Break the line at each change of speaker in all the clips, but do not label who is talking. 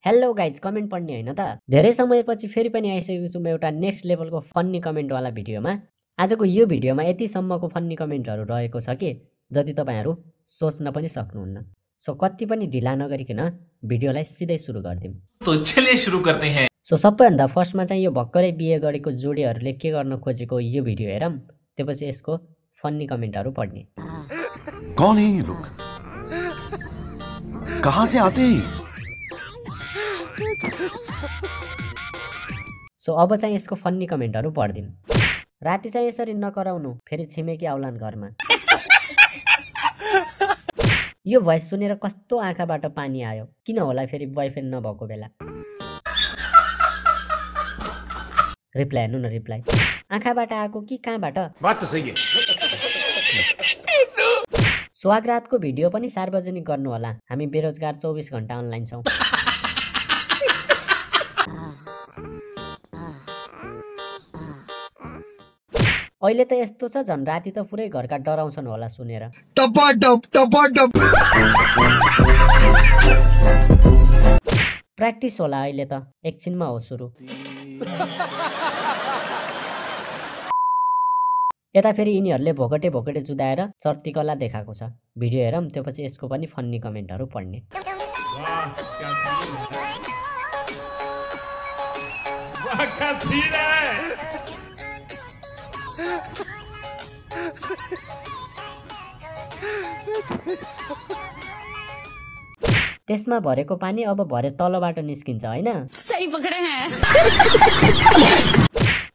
Hello guys, comment पढ्ने हैन त। धेरै समयपछि फेरि पनि आइसकेको छु म एउटा नेक्स्ट लेभलको फन्नी कमेन्ट वाला भिडियोमा। आजको यो भिडियोमा यति सम्मको फन्नी कमेन्टहरु रहेको छ कि जति तपाईहरु सोच्न पनि सक्नुहुन्न। सो कति पनि ढिला नगरिकन भिडियोलाई सिधै सुरु गर्दिम।
तो चलिए सुरु करते हैं।
सो सबैभन्दा फर्स्टमा चाहिँ यो भक्करै बिहे गरेको जोडीहरुले के गर्न खोजेको यो भिडियो हेरौं, त्यसपछि यसको फन्नी कमेन्टहरु पढ्ने।
कौन है ये लोग? कहां से आते हैं?
सो अब चाहिँ यसको फन्नी कमेन्टहरु पढ्दिम। राति चाहिँ यसरी नकराउनु, फेरि छिमेकी आउलान् घरमा। यो भोइस सुनेर कस्तो आँखाबाट पानी आयो, किन होला फेरि बोयफ्रेन्ड नभएको बेला। रिप्लाई हेर्नु न, रिप्लाई। आँखाबाट आएको कि कहाँबाट?
बात तो सही है।
स्वागरातको भिडियो पनि सार्वजनिक गर्नु होला, हामी बेरोजगार 24 घण्टा अनलाइन छौं। अहिले त यस्तो छ झन् राति त पुरै घरका डराउँछन् होला सुनेर। प्र्याक्टिस होला अहिले त, एकछिनमा हो सुरु। यता फेरि यिनीहरूले भोकटे भोकटे जुदाएर चर्तीकला देखाएको छ। भिडियो हेरौँ, त्यसपछि यसको पनि फन्नी कमेन्टहरु पढ्ने। त्यसमा भरेको पानी अब भरे तलबाट निस्किन्छ हैन?
सही पकडे हैं।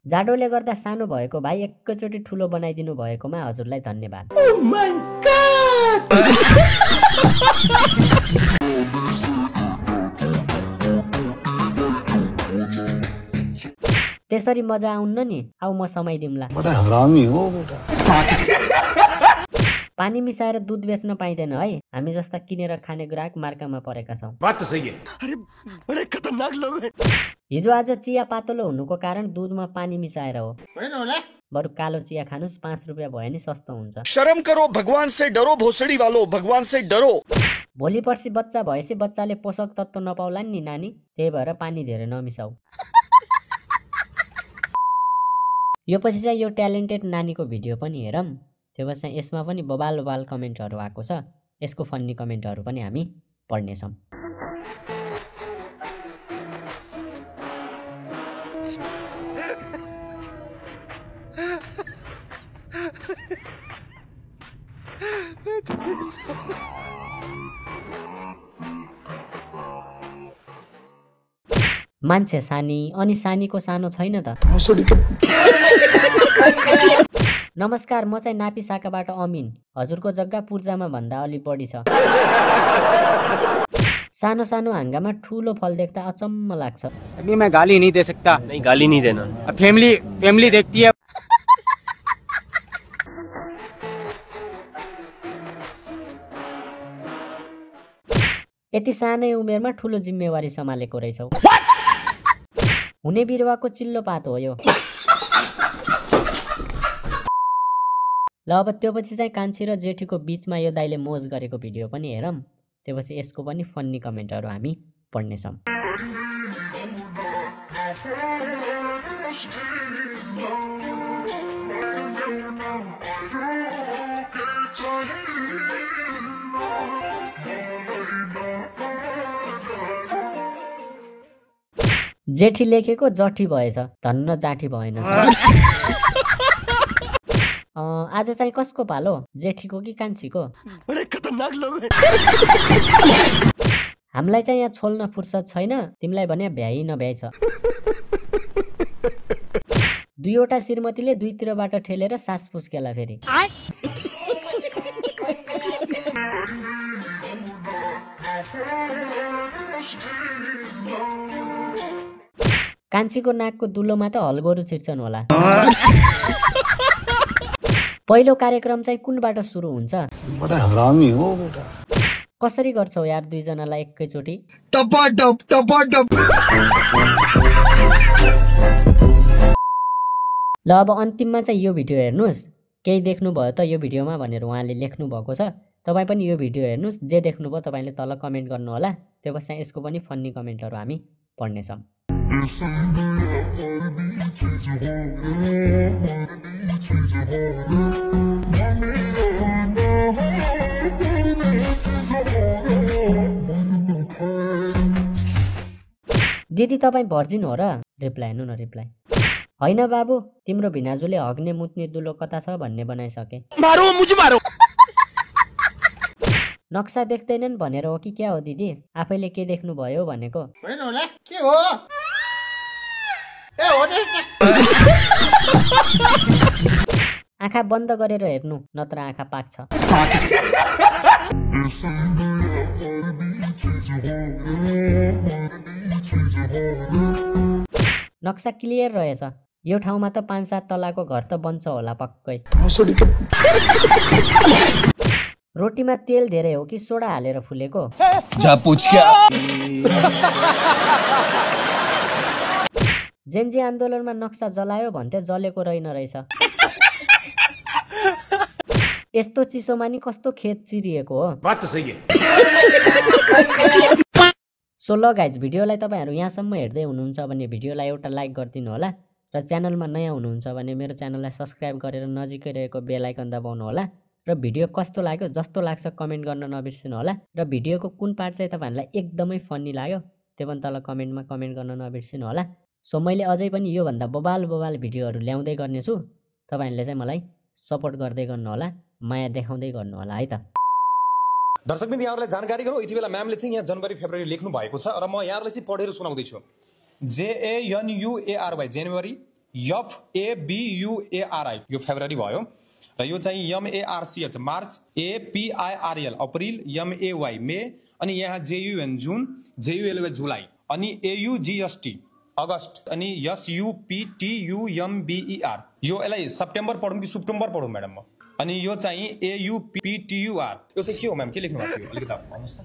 जाडोले गर्दा सानो भएको भाइ एकैचोटी ठुलो बनाइदिनु भएकोमा हजुरलाई धन्यवाद। त्यसरी मजा आउन्न नि, आउ म समाइदिउँला।
बडा हरामी हो बेटा।
पानी मिसाएर दूध बेच्न पाइदैन है, हामी जस्ता किनेर खाने ग्राहक मार्कामा परेका छौं।
बात तो सही है।
अरे बड़े खतरनाक लोग हैं।
हिजो आज चिया पातलो हुनुको कारण दूधमा पानी मिसाएर हो। बरु कालो चिया खानुस्, 5 रुपैयाँ भयो नि सस्तो हुन्छ।
शर्म करो, भगवान से डरो, भोसड़ी वालों, भगवान से डरो।
भोलि पर्सि बच्चा भएपछि बच्चाले पोषक तत्व नपाउला नि नानी, त्यही भएर पानी धेरै नमिसाऊ। यो पछि चाहिँ यो ट्यालेन्टेड नानीको भिडियो पनि हेरौँ, त्यसपछि चाहिँ यसमा पनि बबाल बबाल कमेन्टहरु आएको छ। यसको फन्नी कमेन्टहरु पनि हामी पढ्नेछौँ। मान्छे सानी अनि सानीको सानो छैन त। नमस्कार, म चाहिँ नापी शाखाबाट अमिन। हजुरको जग्गा पूर्जामा भन्दा अलि बढी छ। सानो सानो हाँगामा ठूलो फल देख्दा अचम्म लाग्छ।
अभी मैं गाली नहीं दे सकता।
नहीं, गाली नहीं देना।
अब फैमिली देखती है।
यति सानै उमेरमा ठूलो जिम्मेवारी सम्हालेको रहेछौ। हुने बिरुवाको चिल्लो पात हो यो। ल अब त्योपछि चाहिँ कान्छी र जेठीको बीचमा यो दाइले मोज गरेको भिडियो पनि हेरौँ, त्यसपछि यसको पनि फन्नी कमेन्टहरु हामी पढ्नेछौँ। जेठी लेखेको जठी भएछ, धन्न जाठी भएन। आज चाहिँ कसको पालो, जेठीको कि कान्छीको?
बड़े खतरनाक लोग हैं।
हामीलाई चाहिँ यहाँ छोल्न फुर्सद छैन, तिमीलाई भने भ्याइ नभ्याइ छ। दुईवटा श्रीमतीले दुईतिरबाट ठेलेर सास फुस्केला फेरि। कान्छीको नाकको दुलोमा त हलगोरु छिर्छन् होला। पहिलो कार्यक्रम चाहिँ कुनबाट सुरु हुन्छ?
बडा हरामी हो बेटा।
कसरी गर्छौ यार दुईजनालाई एकैचोटी? ल अब अन्तिममा चाहिँ यो भिडियो हेर्नुस्। केही देख्नु भयो त यो भिडियोमा भनेर उहाँले लेख्नु भएको छ, तपाईँ पनि यो भिडियो हेर्नुस्, जे देख्नुभयो तपाईँले तल कमेन्ट गर्नु होला। त्यो पछाडि यसको पनि फन्नी कमेन्टहरू हामी पढ्नेछौँ। दिदी तपाईँ भर्जिन हो र? रिप्लाई हेर्नु न रिप्लाई। होइन बाबु, तिम्रो भिनाजुले हग्ने मुत्ने दुलो कता छ भन्ने बनाइसके।
मारो मुझे मारो।
नक्सा देख्दैनन् भनेर हो कि क्या हो दिदी? आफैले के देख्नु भयो भनेको। आँखा बन्द गरेर हेर्नु, नत्र आँखा पाक्छ। नक्सा क्लियर रहेछ। यो ठाउँमा त 5-7 तलाको घर त बन्छ होला पक्कै। रोटीमा तेल धेरै हो कि सोडा हालेर फुलेको? जेन्जी आन्दोलनमा नक्सा जलायो भन्थे, जलेको रहेन रहेछ। यस्तो चिसोमा नि कस्तो खेत चिरिएको हो।
बात त सही है।
सो ल गाइज, भिडियोलाई तपाईँहरू यहाँसम्म हेर्दै हुनुहुन्छ भने भिडियोलाई एउटा लाइक गरिदिनु होला र च्यानलमा नयाँ हुनुहुन्छ भने मेरो च्यानललाई सब्सक्राइब गरेर नजिकै रहेको बेल आइकन दबाउनु होला र भिडियो कस्तो लाग्यो जस्तो लाग्छ कमेन्ट गर्न नबिर्सिनु होला र भिडियोको कुन पार्ट चाहिँ तपाईँहरूलाई एकदमै फन्नी लाग्यो त्यो पनि तल कमेन्टमा कमेन्ट गर्न नबिर्सिनु होला। सो मैले अझै पनि योभन्दा बबाल भिडियोहरू ल्याउँदै गर्नेछु। तपाईँहरूले चाहिँ मलाई सपोर्ट गर्दै गर्नु होला, माया देखाउँदै गर्नु होला है त।
दर्शकबिन्द यहाँहरूलाई जानकारी गरौँ, यति बेला म्यामले चाहिँ यहाँ जनवरी फेब्रुअरी लेख्नु भएको छ र म यहाँहरूलाई चाहिँ पढेर सुनाउँदैछु। JANUARY जनवरी, FABUARI यो फेब्रुअरी भयो र यो चाहिँ MARCH March, APIRL April, MAY मे, अनि यहाँ JUN जुन, JULY जुलाई, अनि AUGST अगस्त, अनि SUPTUMBER यो यसलाई सेप्टेम्बर पढौँ कि सेप्टेम्बर पढौँ म्याडम म? अनि यो चाहिँ AUPTUR यो चाहिँ के हो म्याम? के लेख्नु भएको छ? अलिकति भन्नुहोस् त।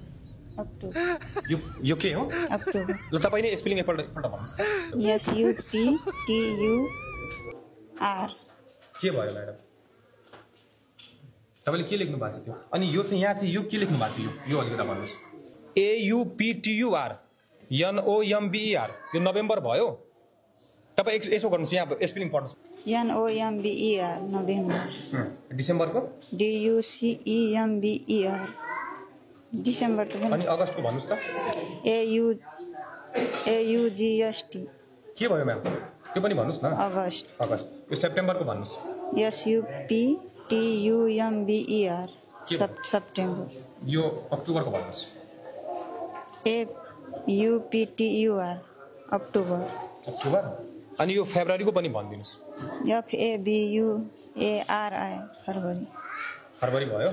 अक्टोबर।
यो के हो?
अक्टोबर।
ल तपाईँले स्पेलिङ एकपल्ट भन्नुहोस् त।
SUPTUR
के भयो म्याडम? तपाईँले के लेख्नु भएको छ त्यो? अनि यो चाहिँ यहाँ चाहिँ यो के लेख्नु भएको छ? यो अलिकति भन्नुहोस्। AUPTUR NOMBER यो नोभेम्बर भयो। तपाईँ यसो गर्नुहोस्, यहाँ स्पेलिङ पढ्नुहोस्।
NOMBER November.
डिसेम्बरको?
DUCEMBER डिसेम्बर त
अनि अगस्तको भन्नुहोस् त।
AUGST
के भयो म्याम? त्यो पनि भन्नुहोस् न।
अगस्त।
अगस्त। यो सेप्टेम्बरको भन्नुहोस्।
SUPTUMBER September.
यो अक्टोबरको भन्नुहोस्।
AUPTUR October.
अक्टोबर। अनि यो फेब्रुअरीको पनि भनिदिनुहोस्।
FABUARI फरवरी।
फरवरी भयो।